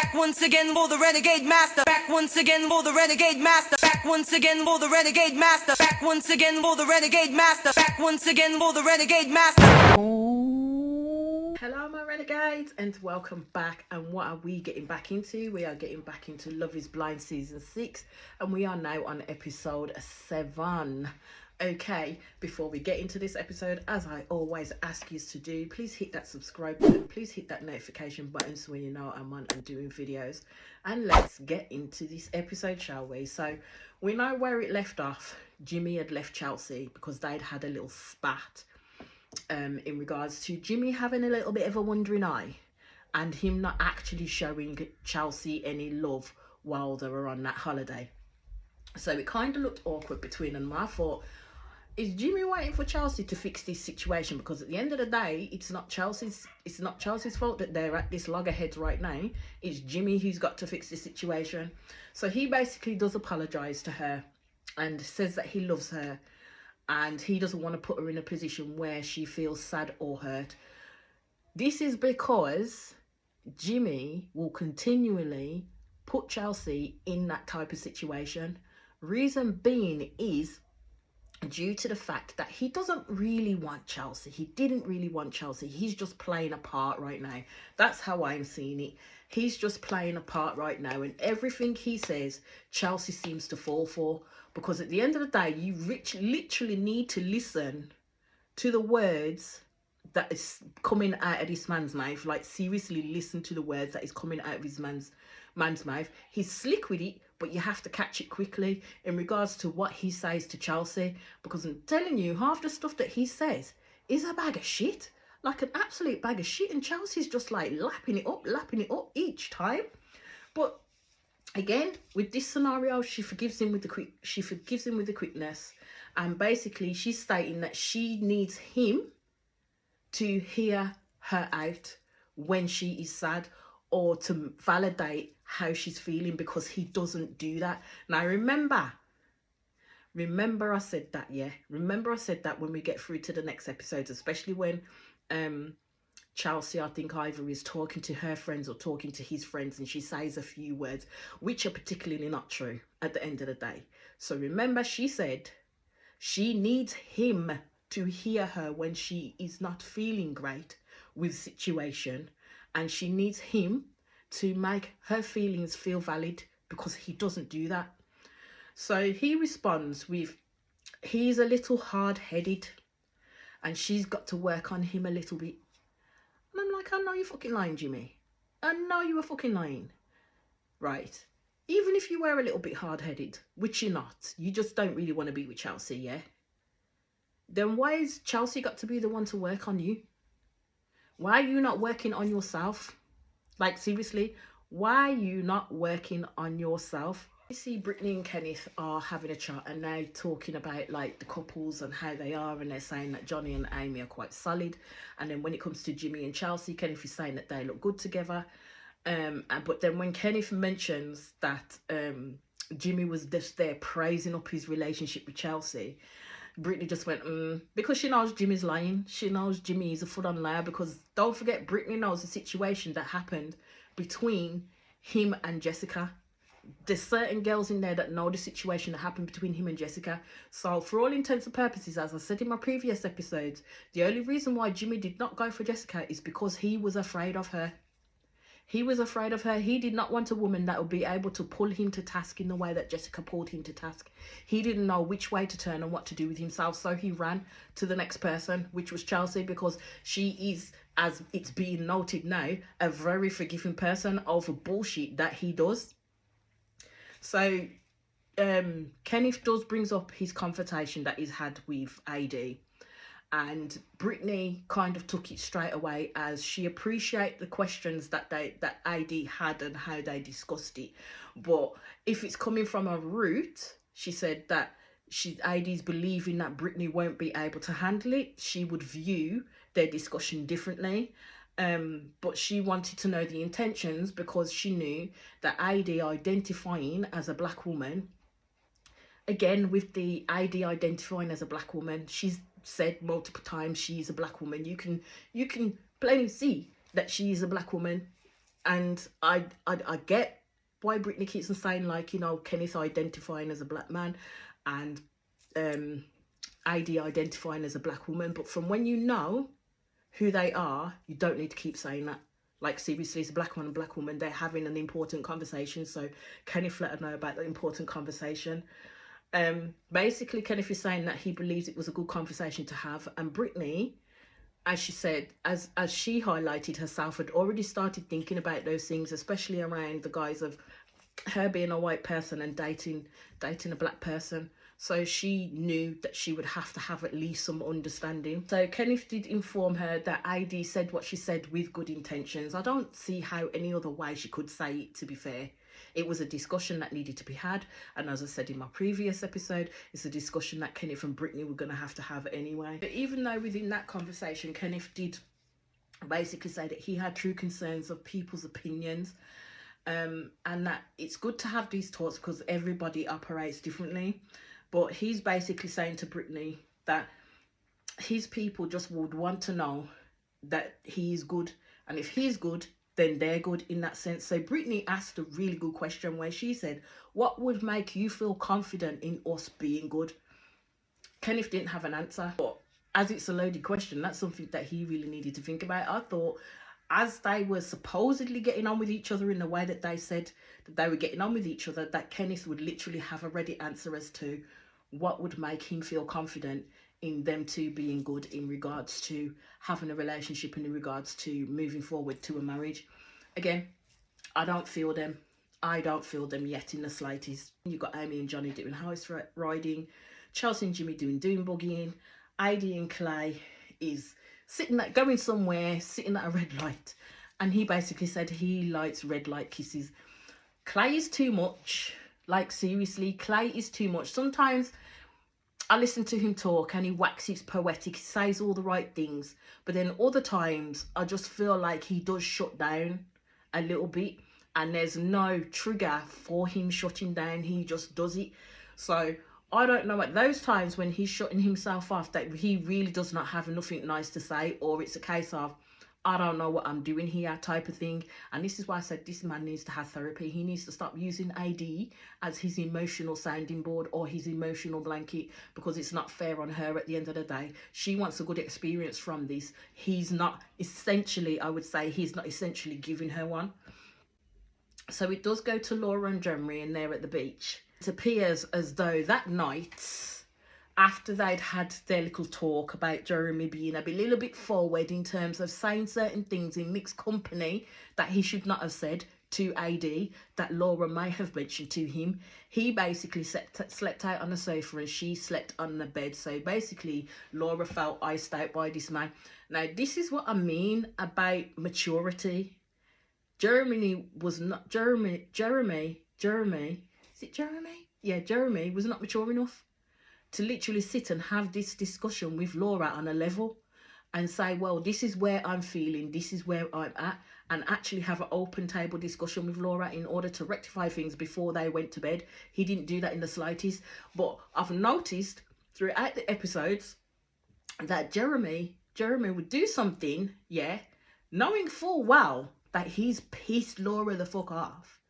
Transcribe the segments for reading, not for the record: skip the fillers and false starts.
Back once again for the renegade master. Back once again for the renegade master. Back once again for the renegade master. Back once again for the renegade master. Back once again for the renegade master. Hello my renegades and welcome back. And what are we getting back into? We are getting back into Love is Blind season 6 and we are now on episode 7. Okay, before we get into this episode, as I always ask you to do, please hit that subscribe button, please hit that notification button so you know I'm on and doing videos. And let's get into this episode, shall we? So we know where it left off. Jimmy had left Chelsea because they'd had a little spat in regards to Jimmy having a little bit of a wandering eye and him not actually showing Chelsea any love while they were on that holiday. So it kind of looked awkward between them. I thought, is Jimmy waiting for Chelsea to fix this situation? Because at the end of the day, it's not Chelsea's fault that they're at this loggerheads right now. It's Jimmy who's got to fix this situation. So he basically does apologise to her and says that he loves her and he doesn't want to put her in a position where she feels sad or hurt. This is because Jimmy will continually put Chelsea in that type of situation. Reason being is due to the fact that he doesn't really want Chelsea. He didn't really want Chelsea. He's just playing a part right now. That's how I'm seeing it. He's just playing a part right now, and everything he says, Chelsea seems to fall for. Because at the end of the day, you literally need to listen to the words that is coming out of this man's mouth. Like, seriously, listen to the words that is coming out of his man's mouth. He's slick with it, but you have to catch it quickly in regards to what he says to Chelsea. Because I'm telling you, half the stuff that he says is a bag of shit. Like an absolute bag of shit. And Chelsea's just like lapping it up each time. But again, with this scenario, she forgives him with the quickness. And basically, she's stating that she needs him to hear her out when she is sad, or to validate how she's feeling, because he doesn't do that. Now remember I said that, yeah? Remember I said that when we get through to the next episodes, especially when Chelsea, I think, either is talking to her friends or talking to his friends, and she says a few words which are particularly not true at the end of the day. So remember, she said she needs him to hear her when she is not feeling great with situation, and she needs him to make her feelings feel valid, because he doesn't do that. So he responds with, he's a little hard-headed and she's got to work on him a little bit. And I'm like, I know you're fucking lying, Jimmy. I know you were fucking lying. Right. Even if you were a little bit hard-headed, which you're not, you just don't really want to be with Chelsea, yeah? Then why has Chelsea got to be the one to work on you? Why are you not working on yourself? Like, seriously, why are you not working on yourself? You see, Brittany and Kenneth are having a chat and they're talking about like the couples and how they are, and they're saying that Johnny and Amy are quite solid. And then when it comes to Jimmy and Chelsea, Kenneth is saying that they look good together. But then when Kenneth mentions that Jimmy was just there praising up his relationship with Chelsea, Brittany just went, because she knows Jimmy's lying. She knows Jimmy is a full-on liar, because don't forget, Brittany knows the situation that happened between him and Jessica. There's certain girls in there that know the situation that happened between him and Jessica. So for all intents and purposes, as I said in my previous episodes, the only reason why Jimmy did not go for Jessica is because he was afraid of her. He was afraid of her. He did not want a woman that would be able to pull him to task in the way that Jessica pulled him to task. He didn't know which way to turn and what to do with himself. So he ran to the next person, which was Chelsea, because she is, as it's being noted now, a very forgiving person over bullshit that he does. So Kenneth brings up his confrontation that he's had with AD. And Brittany kind of took it straight away, as she appreciated the questions that AD had and how they discussed it. But if it's coming from a root, she said that AD's believing that Brittany won't be able to handle it. She would view their discussion differently. But she wanted to know the intentions, because she knew that AD identifying as a black woman, again, with the AD identifying as a black woman, she's said multiple times she's a black woman. You can plainly see that she is a black woman And I get why Brittany keeps on saying, like, you know, Kenneth identifying as a black man and AD identifying as a black woman. But from when you know who they are, you don't need to keep saying that. Like, seriously, it's a black man and black woman. They're having an important conversation. So Kenneth let her know about the important conversation. Basically, Kenneth is saying that he believes it was a good conversation to have. And Brittany, as she said, as she highlighted herself, had already started thinking about those things, especially around the guise of her being a white person and dating a black person. So she knew that she would have to have at least some understanding. So Kenneth did inform her that AD said what she said with good intentions. I don't see how any other way she could say it, to be fair. It was a discussion that needed to be had. And as I said in my previous episode, it's a discussion that Kenneth and Brittany were going to have anyway. But even though within that conversation, Kenneth did basically say that he had true concerns of people's opinions, and that it's good to have these talks because everybody operates differently. But he's basically saying to Brittany that his people just would want to know that he is good. And if he's good, then they're good in that sense. So Brittany asked a really good question where she said, what would make you feel confident in us being good? Kenneth didn't have an answer. But as it's a loaded question, that's something that he really needed to think about. I thought, as they were supposedly getting on with each other in the way that they said that they were getting on with each other, that Kenneth would literally have a ready answer as to what would make him feel confident in them two being good in regards to having a relationship and in regards to moving forward to a marriage. Again, I don't feel them. I don't feel them yet in the slightest. You've got Amy and Johnny doing house riding, Chelsea and Jimmy doing dune bugging, AD and Clay is going somewhere, sitting at a red light. And he basically said he likes red light kisses. Clay is too much. Like, seriously, Clay is too much. Sometimes I listen to him talk and he waxes poetic, he says all the right things. But then other times I just feel like he does shut down a little bit. And there's no trigger for him shutting down. He just does it. So I don't know, at those times when he's shutting himself off, that he really does not have nothing nice to say, or it's a case of, I don't know what I'm doing here type of thing. And this is why I said this man needs to have therapy. He needs to stop using AD as his emotional sounding board or his emotional blanket, because it's not fair on her at the end of the day. She wants a good experience from this. He's not essentially, I would say, he's not essentially giving her one. So it does go to Laura and Jeremy, and they're at the beach. It appears as though that night, after they'd had their little talk about Jeremy being a little bit forward in terms of saying certain things in mixed company that he should not have said to AD, that Laura may have mentioned to him, he basically slept out on the sofa and she slept on the bed. So basically Laura felt iced out by this man. Now this is what I mean about maturity. Jeremy was not Jeremy was not mature enough to literally sit and have this discussion with Laura on a level and say, well, this is where I'm feeling, this is where I'm at, and actually have an open table discussion with Laura in order to rectify things before they went to bed. He didn't do that in the slightest. But I've noticed throughout the episodes that Jeremy would do something, knowing full well that he's pissed Laura the fuck off,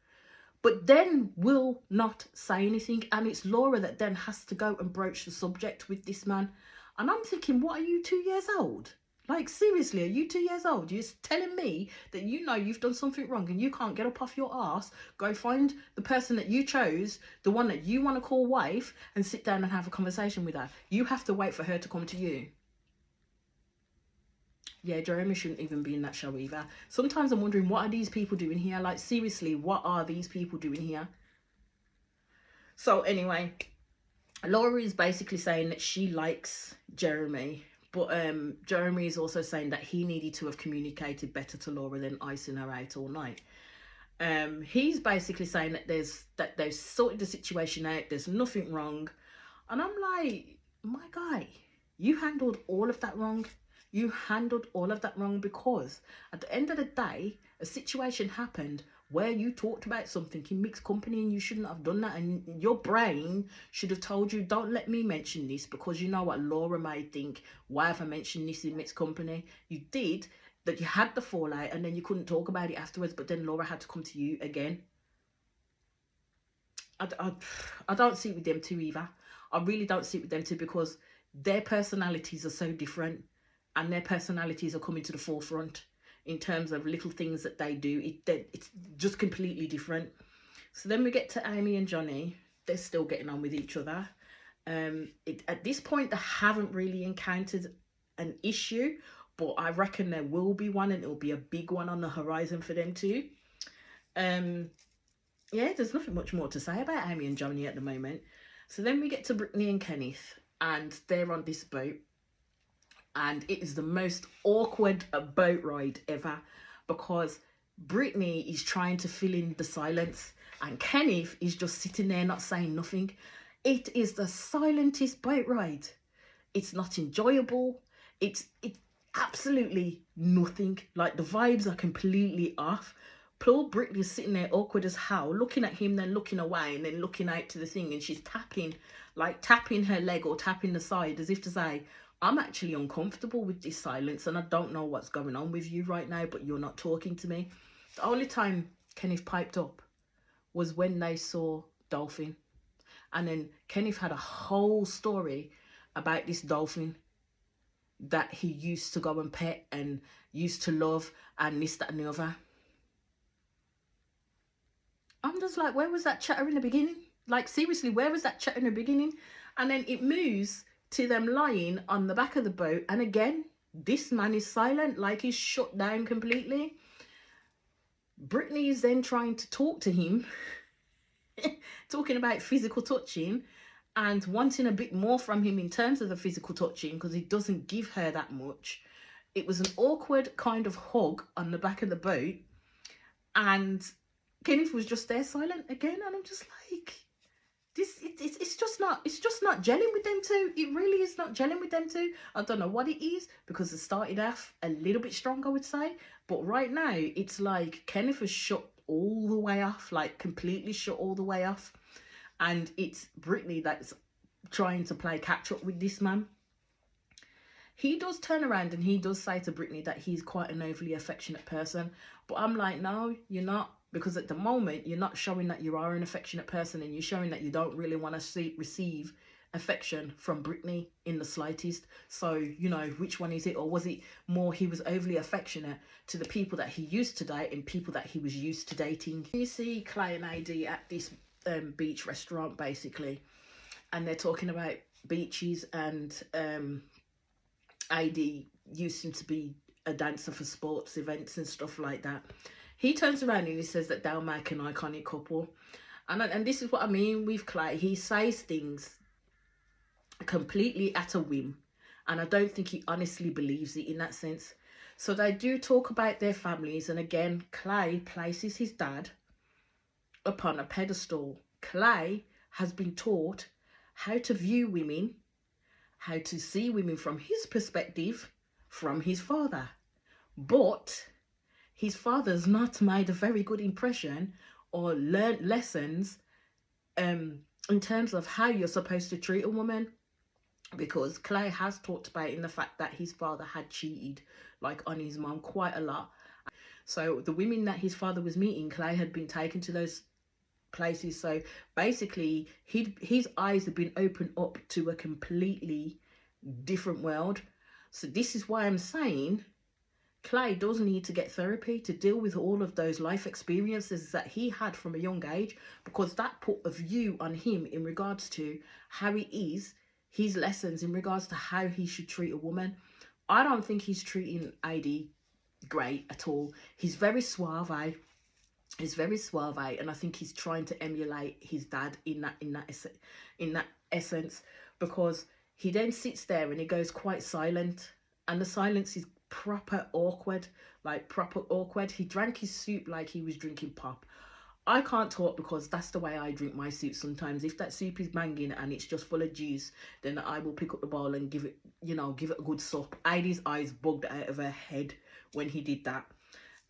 but then will not say anything. And it's Laura that then has to go and broach the subject with this man. And I'm thinking, what, are you 2 years old? Like, seriously, are you 2 years old? You're telling me that you know you've done something wrong and you can't get up off your ass, go find the person that you chose, the one that you want to call wife, and sit down and have a conversation with her. You have to wait for her to come to you. Yeah, Jeremy shouldn't even be in that show either. Sometimes I'm wondering, what are these people doing here? Like, seriously, what are these people doing here? So anyway, Laura is basically saying that she likes Jeremy, but Jeremy is also saying that he needed to have communicated better to Laura than icing her out all night. He's basically saying that they've sorted the situation out, there's nothing wrong. And I'm like, my guy, you handled all of that wrong. You handled all of that wrong, because at the end of the day, a situation happened where you talked about something in mixed company and you shouldn't have done that. And your brain should have told you, don't let me mention this, because you know what Laura may think. Why have I mentioned this in mixed company? You did that you had the fallout and then you couldn't talk about it afterwards, but then Laura had to come to you again. I don't see it with them two either. I really don't see it with them two, because their personalities are so different, and their personalities are coming to the forefront in terms of little things that they do. It's just completely different. So then we get to Amy and Johnny. They're still getting on with each other. At this point, they haven't really encountered an issue, but I reckon there will be one, and it'll be a big one on the horizon for them too. Yeah, there's nothing much more to say about Amy and Johnny at the moment. So then we get to Brittany and Kenneth, and they're on this boat, and it is the most awkward boat ride ever, because Brittany is trying to fill in the silence and Kenneth is just sitting there not saying nothing. It is the silentest boat ride. It's not enjoyable. It's absolutely nothing. Like, the vibes are completely off. Poor Brittany's sitting there awkward as hell, looking at him, then looking away, and then looking out to the thing, and she's tapping her leg or tapping the side as if to say, I'm actually uncomfortable with this silence, and I don't know what's going on with you right now, but you're not talking to me. The only time Kenneth piped up was when they saw Dolphin. And then Kenneth had a whole story about this dolphin that he used to go and pet and used to love and this, that and the other. I'm just like, where was that chatter in the beginning? Like, seriously, where was that chatter in the beginning? And then it moves to them lying on the back of the boat. And again, this man is silent, like he's shut down completely. Brittany is then trying to talk to him, talking about physical touching and wanting a bit more from him in terms of the physical touching, because he doesn't give her that much. It was an awkward kind of hug on the back of the boat, and Kenneth was just there silent again, and I'm just like, it's just not gelling with them two. It really is not gelling with them two. I don't know what it is, because it started off a little bit strong, I would say, but right now it's like Kenneth has shut all the way off, like completely shut all the way off, and it's Brittany that's trying to play catch up with this man. He does turn around and he does say to Brittany that he's quite an overly affectionate person, but I'm like, no, you're not. Because at the moment, you're not showing that you are an affectionate person, and you're showing that you don't really want to receive affection from Brittany in the slightest. So, you know, which one is it? Or was it more he was overly affectionate to the people that he used to date and people that he was used to dating? You see Clay and AD at this beach restaurant, basically, and they're talking about beaches, and AD used to be a dancer for sports events and stuff like that. He turns around and he says that they'll make an iconic couple. And this is what I mean with Clay. He says things completely at a whim. And I don't think he honestly believes it in that sense. So they do talk about their families. And again, Clay places his dad upon a pedestal. Clay has been taught how to view women, how to see women from his perspective, from his father. But his father's not made a very good impression or learned lessons in terms of how you're supposed to treat a woman, because Clay has talked about in the fact that his father had cheated like on his mom quite a lot. So the women that his father was meeting, Clay had been taken to those places. So basically his eyes have been opened up to a completely different world. So this is why I'm saying Clay does need to get therapy to deal with all of those life experiences that he had from a young age, because that put a view on him in regards to how he is, his lessons in regards to how he should treat a woman. I don't think he's treating AD great at all. He's very suave. He's very suave, and I think he's trying to emulate his dad in that essence, because he then sits there and he goes quite silent, and the silence is proper awkward, like proper awkward. He drank his soup like he was drinking pop. I can't talk because that's the way I drink my soup sometimes. If that soup is banging and it's just full of juice, then I will pick up the bowl and give it a good sup. Ida's eyes bugged out of her head when he did that.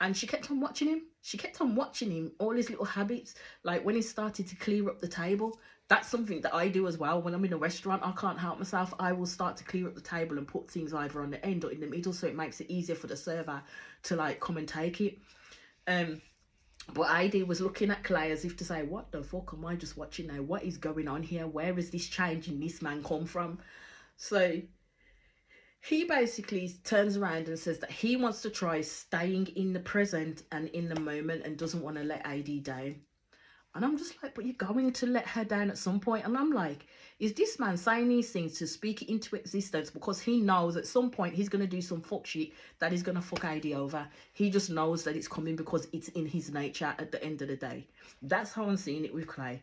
And she kept on watching him. She kept on watching him, all his little habits. Like when he started to clear up the table, that's something that I do as well. When I'm in a restaurant, I can't help myself. I will start to clear up the table and put things either on the end or in the middle, so it makes it easier for the server to like come and take it. But ID was looking at Clay as if to say, what the fuck am I just watching now? What is going on here? Where is this change in this man come from? So he basically turns around and says that he wants to try staying in the present and in the moment and doesn't want to let AD down. And I'm just like, but you're going to let her down at some point. And I'm like, is this man saying these things to speak it into existence because he knows at some point he's going to do some fuck shit that is going to fuck AD over? He just knows that it's coming because it's in his nature at the end of the day. That's how I'm seeing it with Clay.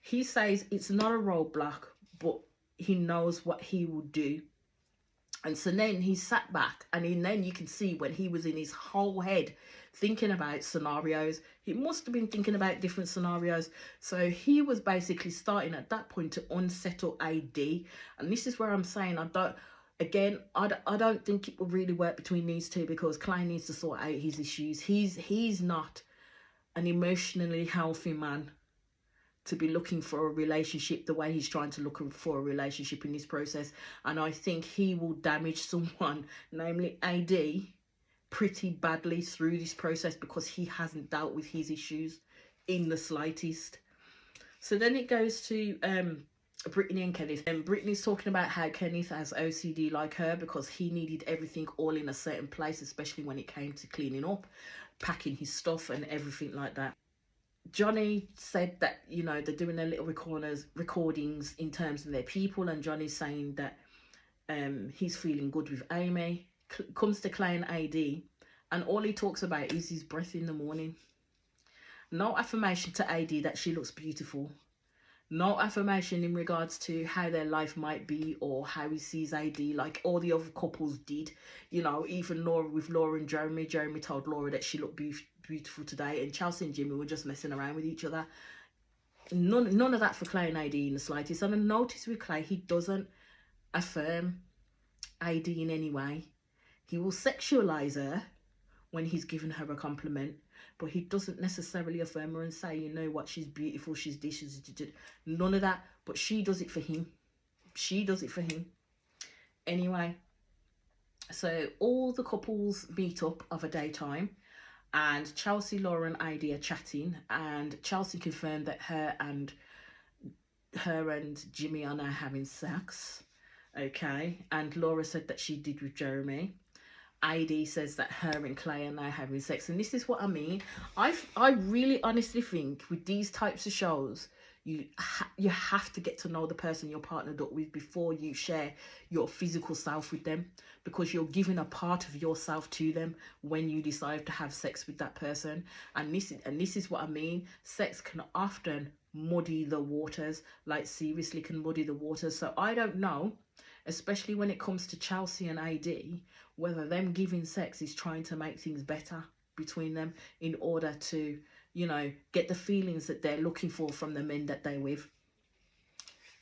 He says it's not a roadblock, but he knows what he will do. And so then he sat back, and then you can see when he was in his whole head thinking about scenarios. He must have been thinking about different scenarios. So he was basically starting at that point to unsettle AD. And this is where I'm saying I don't think it will really work between these two, because Clay needs to sort out his issues. He's not an emotionally healthy man to be looking for a relationship the way he's trying to look for a relationship in this process. And I think he will damage someone, namely AD, pretty badly through this process because he hasn't dealt with his issues in the slightest. So then it goes to Brittany and Kenneth. And Brittany's talking about how Kenneth has OCD like her because he needed everything all in a certain place, especially when it came to cleaning up, packing his stuff and everything like that. Johnny said that, you know, they're doing their little recordings in terms of their people, and Johnny's saying that he's feeling good with Amy. Comes to Clay and AD, and all he talks about is his breath in the morning. No affirmation to AD that she looks beautiful. No affirmation in regards to how their life might be or how he sees AD like all the other couples did. You know, even Laura with Laura and Jeremy. Jeremy told Laura that she looked beautiful today, and Chelsea and Jimmy were just messing around with each other. None of that for Clay and AD in the slightest. And I notice with Clay, he doesn't affirm AD in any way. He will sexualize her when he's given her a compliment, but he doesn't necessarily affirm her and say, you know what, she's beautiful, she's this, she's none of that. But she does it for him. She does it for him. Anyway, so all the couples meet up of a daytime, and Chelsea, Laura and AD are chatting, and Chelsea confirmed that her and Jimmy are now having sex. Okay, and Laura said that she did with Jeremy. AD says that her and Clay are now having sex. And this is what I mean. I really honestly think with these types of shows, you have to get to know the person you're partnered up with before you share your physical self with them, because you're giving a part of yourself to them when you decide to have sex with that person. And this is what I mean. Sex can often muddy the waters, like seriously can muddy the waters. So I don't know, especially when it comes to Chelsea and AD, whether them giving sex is trying to make things better between them in order to, you know, get the feelings that they're looking for from the men that they're with.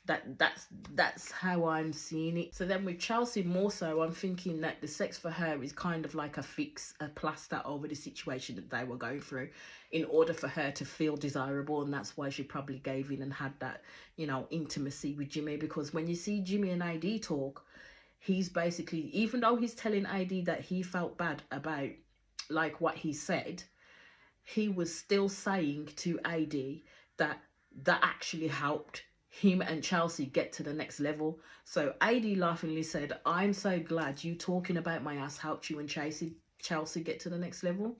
That's how I'm seeing it. So then with Chelsea more so, I'm thinking that the sex for her is kind of like a plaster over the situation that they were going through in order for her to feel desirable. And that's why she probably gave in and had that, you know, intimacy with Jimmy. Because when you see Jimmy and AD talk, he's basically, even though he's telling AD that he felt bad about like what he said, he was still saying to AD that actually helped him and Chelsea get to the next level. So AD laughingly said, I'm so glad you talking about my ass helped you and Chelsea get to the next level.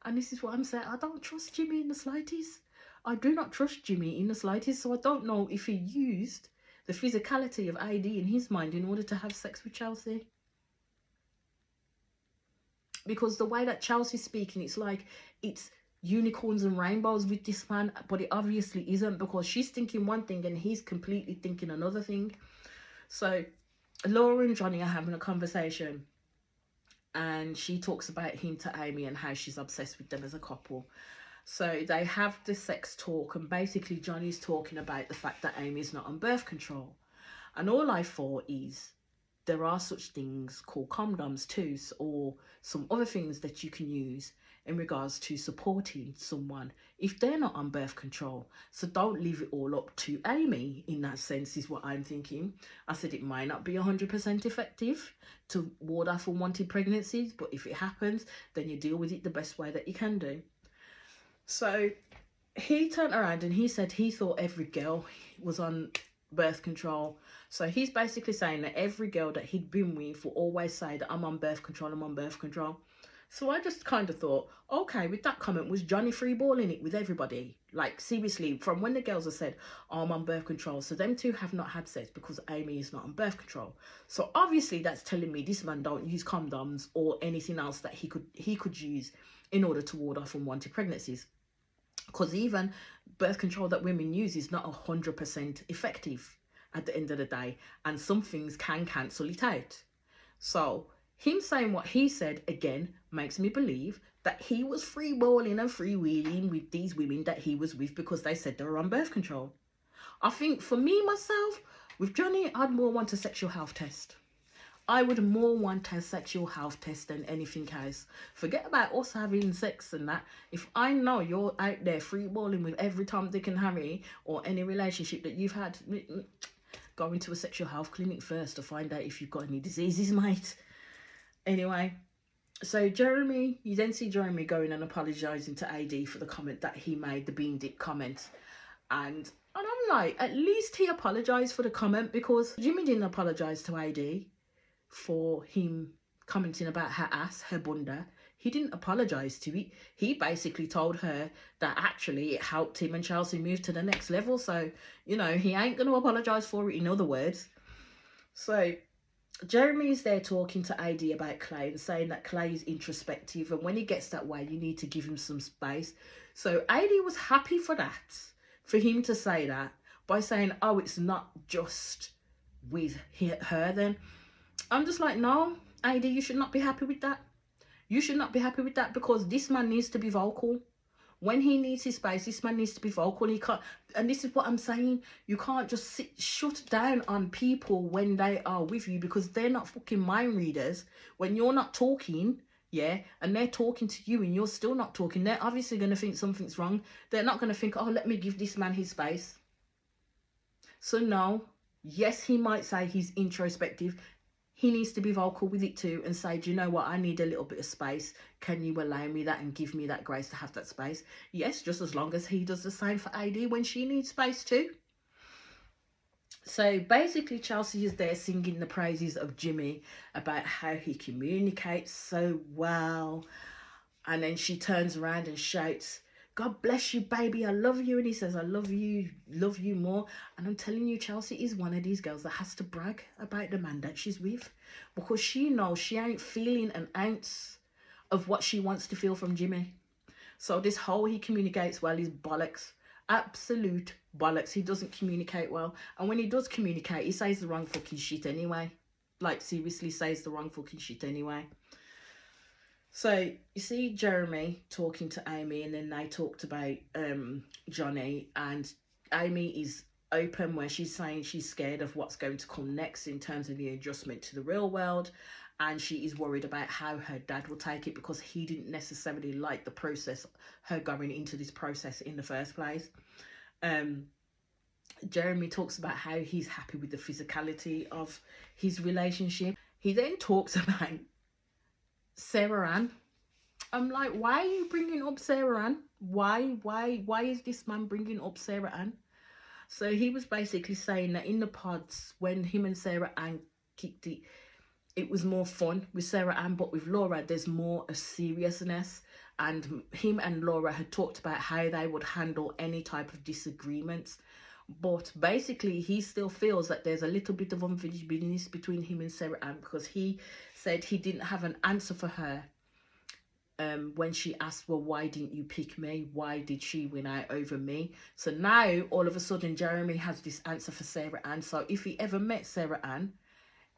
And this is what I'm saying. I don't trust Jimmy in the slightest. I do not trust Jimmy in the slightest. So I don't know if he used the physicality of AD in his mind in order to have sex with Chelsea. Because the way that Chelsea's speaking, it's like it's unicorns and rainbows with this man, but it obviously isn't, because she's thinking one thing and he's completely thinking another thing. So Laura and Johnny are having a conversation, and she talks about him to Amy and how she's obsessed with them as a couple. So they have the sex talk, and basically Johnny's talking about the fact that Amy's not on birth control. And all I thought is, there are such things called condoms too, or some other things that you can use in regards to supporting someone if they're not on birth control. So don't leave it all up to Amy in that sense, is what I'm thinking. I said it might not be 100% effective to ward off unwanted pregnancies, but if it happens, then you deal with it the best way that you can do. So he turned around and he said he thought every girl was on birth control. So he's basically saying that every girl that he'd been with will always say that I'm on birth control, I'm on birth control. So I just kind of thought, okay, with that comment, was Johnny freeballing it with everybody? Like, seriously, from when the girls have said, oh, I'm on birth control, so them two have not had sex because Amy is not on birth control. So obviously that's telling me this man don't use condoms or anything else that he could use in order to ward off unwanted pregnancies. Because even birth control that women use is not 100% effective at the end of the day, and some things can cancel it out. So him saying what he said again makes me believe that he was freeballing and freewheeling with these women that he was with because they said they were on birth control. I think for me, myself, with Johnny, I'd more want a sexual health test. I would more want a sexual health test than anything else. Forget about us having sex and that. If I know you're out there freeballing with every Tom, Dick and Harry or any relationship that you've had, go into a sexual health clinic first to find out if you've got any diseases, mate. Anyway, so Jeremy, you then see Jeremy going and apologising to AD for the comment that he made, the bean dip comment. And I'm like, at least he apologised for the comment, because Jimmy didn't apologise to AD for him commenting about her ass, her bunda. He didn't apologise to it. He basically told her that actually it helped him and Chelsea move to the next level. So, you know, he ain't going to apologise for it, in other words. So Jeremy is there talking to AD about Clay and saying that Clay is introspective, and when he gets that way, you need to give him some space. So AD was happy for that, for him to say that, by saying, oh, it's not just with her then. I'm just like, no, AD, you should not be happy with that. You should not be happy with that, because this man needs to be vocal. When he needs his space, this man needs to be vocal. He can't, and this is what I'm saying, you can't just shut down on people when they are with you, because they're not fucking mind readers. When you're not talking, yeah, and they're talking to you and you're still not talking, they're obviously going to think something's wrong. They're not going to think, oh, let me give this man his space. So no, yes, he might say he's introspective. He needs to be vocal with it too and say, do you know what, I need a little bit of space. Can you allow me that and give me that grace to have that space? Yes, just as long as he does the same for AD when she needs space too. So basically Chelsea is there singing the praises of Jimmy about how he communicates so well. And then she turns around and shouts, God bless you, baby, I love you. And he says, I love you more. And I'm telling you, Chelsea is one of these girls that has to brag about the man that she's with, because she knows she ain't feeling an ounce of what she wants to feel from Jimmy. So this whole he communicates well is bollocks. Absolute bollocks. He doesn't communicate well. And when he does communicate, he says the wrong fucking shit anyway. Like, seriously says the wrong fucking shit anyway. So you see Jeremy talking to Amy, and then they talked about Johnny, and Amy is open where she's saying she's scared of what's going to come next in terms of the adjustment to the real world, and she is worried about how her dad will take it, because he didn't necessarily like the process, her going into this process in the first place. Jeremy talks about how he's happy with the physicality of his relationship. He then talks about Sarah Ann. I'm like, why are you bringing up Sarah Ann? Why is this man bringing up Sarah Ann? So he was basically saying that in the pods, when him and Sarah Ann kicked it, it was more fun with Sarah Ann, but with Laura, there's more a seriousness. And him and Laura had talked about how they would handle any type of disagreements. But basically, he still feels that there's a little bit of unfinished business between him and Sarah Ann, because he said he didn't have an answer for her when she asked, well, why didn't you pick me? Why did she win out over me? So now, all of a sudden, Jeremy has this answer for Sarah Ann. So if he ever met Sarah Ann,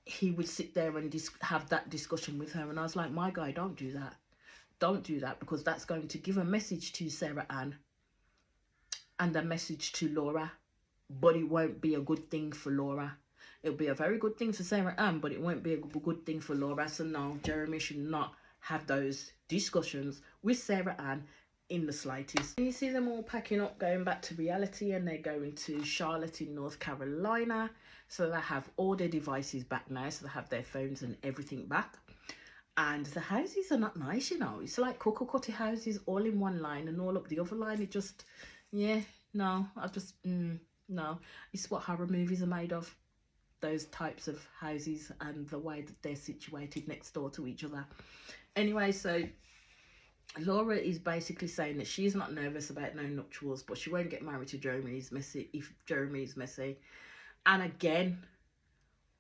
he would sit there and have that discussion with her. And I was like, my guy, don't do that. Don't do that, because that's going to give a message to Sarah Ann and a message to Laura. But it won't be a good thing for Laura. It'll be a very good thing for Sarah Ann, but it won't be a good thing for Laura. So no, Jeremy should not have those discussions with Sarah Ann in the slightest. And you see them all packing up, going back to reality, and they're going to Charlotte in North Carolina. So they have all their devices back now, so they have their phones and everything back. And the houses are not nice, you know. It's like cookie cutter houses all in one line, and all up the other line. It just, yeah, no, no. It's what horror movies are made of. Those types of houses and the way that they're situated next door to each other. Anyway, so Laura is basically saying that she's not nervous about no nuptials, but she won't get married to Jeremy if Jeremy is messy. And again,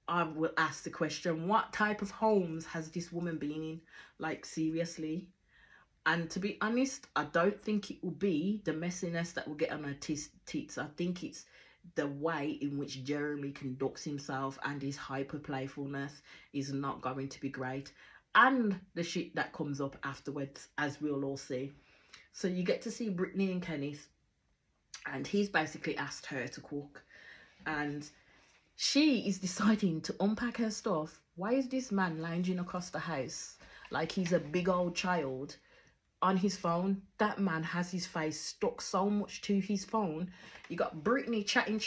I will ask the question, what type of homes has this woman been in? Like, seriously? And to be honest, I don't think it will be the messiness that will get on her tits. I think it's the way in which Jeremy conducts himself, and his hyper playfulness is not going to be great. And the shit that comes up afterwards, as we'll all see. So you get to see Brittany and Kenneth, and he's basically asked her to cook. And she is deciding to unpack her stuff. Why is this man lounging across the house like he's a big old child on his phone? That man has his face stuck so much to his phone. You got Brittany chatting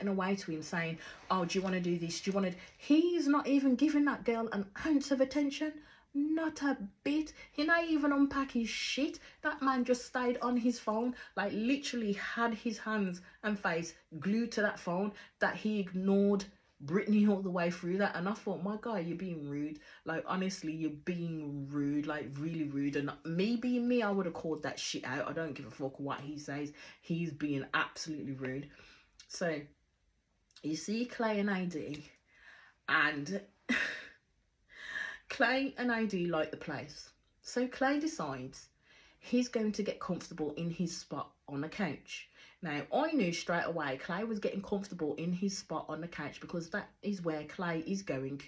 away to him, saying, oh, do you want to do this? Do you want to... He's not even giving that girl an ounce of attention. Not a bit. He not even unpack his shit. That man just stayed on his phone, like literally had his hands and face glued to that phone, that he ignored Brittany all the way through that. And I thought, my guy, you're being rude. Like, honestly, you're being rude, like really rude. And me being me, I would have called that shit out. I don't give a fuck what he says. He's being absolutely rude. So you see Clay and ID, and Clay and ID like the place. So Clay decides he's going to get comfortable in his spot on the couch. Now, I knew straight away Clay was getting comfortable in his spot on the couch, because that is where Clay is going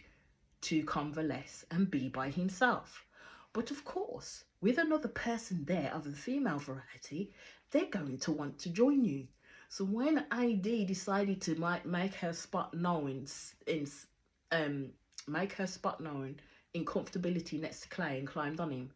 to convalesce and be by himself. But of course, with another person there of the female variety, they're going to want to join you. So when ID decided to make her spot known in comfortability next to Clay and climbed on him,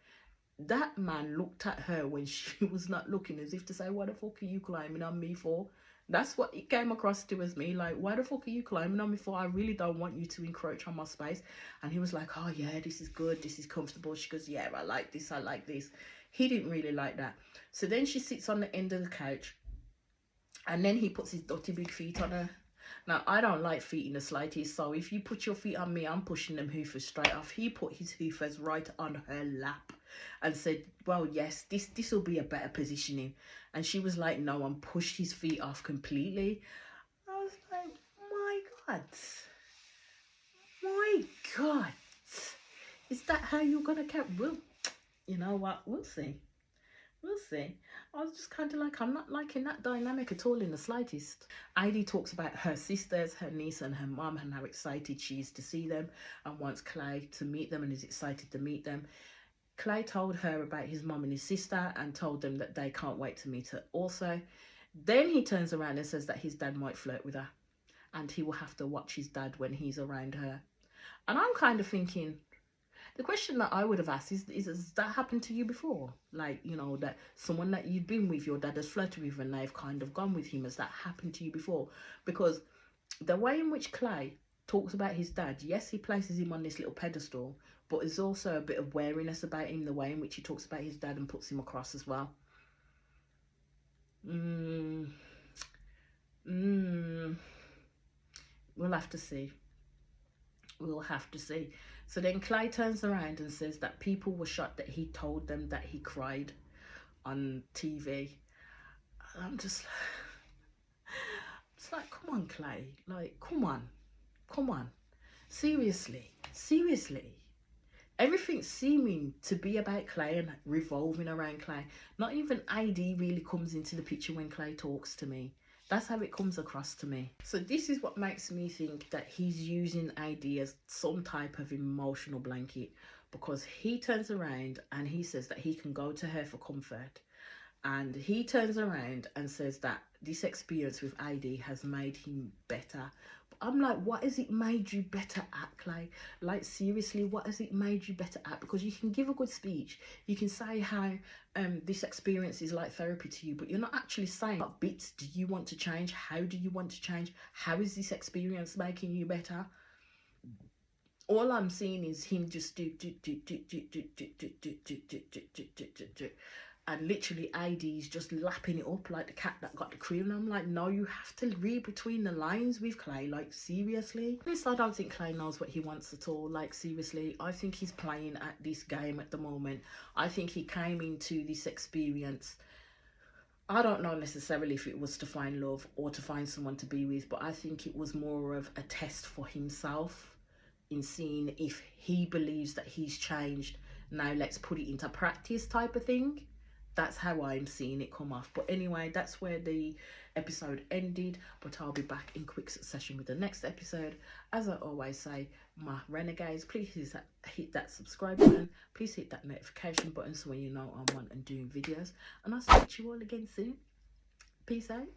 that man looked at her when she was not looking, as if to say, what the fuck are you climbing on me for? That's what it came across to as me, like, why the fuck are you climbing on me for? I really don't want you to encroach on my space. And he was like, oh yeah, this is good, this is comfortable. She goes, yeah, I like this, I like this. He didn't really like that. So then she sits on the end of the couch, and then he puts his dirty big feet on her. Now, I don't like feet in the slightest, so if you put your feet on me, I'm pushing them hoofers straight off. He put his hoofers right on her lap and said, well, yes, this will be a better positioning. And she was like, no, and pushed his feet off completely. I was like, my God, is that how you're going to count? Well, you know what, we'll see. We'll see. I was just kind of like, I'm not liking that dynamic at all in the slightest. Heidi talks about her sisters, her niece and her mum, and how excited she is to see them and wants Clay to meet them and is excited to meet them. Clay told her about his mum and his sister and told them that they can't wait to meet her also. Then he turns around and says that his dad might flirt with her and he will have to watch his dad when he's around her. And I'm kind of thinking, the question that I would have asked is has that happened to you before? Like, you know, that someone that you've been with, your dad has flirted with and they've kind of gone with him. Has that happened to you before? Because the way in which Clay talks about his dad, yes, he places him on this little pedestal, but there's also a bit of wariness about him, the way in which he talks about his dad and puts him across as well. We'll have to see. We'll have to see. So then Clay turns around and says that people were shocked that he told them that he cried on TV. And I'm just like, come on, Clay. Like, come on. Seriously. Everything's seeming to be about Clay and revolving around Clay. Not even ID really comes into the picture when Clay talks to me. That's how it comes across to me. So this is what makes me think that he's using ID as some type of emotional blanket, because he turns around and he says that he can go to her for comfort. And he turns around and says that this experience with ID has made him better. But I'm like, what has it made you better at, Clay? Like, seriously, what has it made you better at? Because you can give a good speech, you can say how this experience is like therapy to you, but you're not actually saying what bits do you want to change, how do you want to change, how is this experience making you better? All I'm seeing is him just do, and literally AD's just lapping it up like the cat that got the cream. And I'm like, no, you have to read between the lines with Clay, like, seriously. At least I don't think Clay knows what he wants at all, like, seriously. I think he's playing at this game at the moment. I think he came into this experience, I don't know necessarily if it was to find love or to find someone to be with, but I think it was more of a test for himself in seeing if he believes that he's changed. Now let's put it into practice type of thing. That's how I'm seeing it come off. But anyway, that's where the episode ended, but I'll be back in quick succession with the next episode. As I always say, my renegades, please hit that subscribe button, please hit that notification button so when you know I'm on and doing videos, and I'll see you all again soon. Peace out.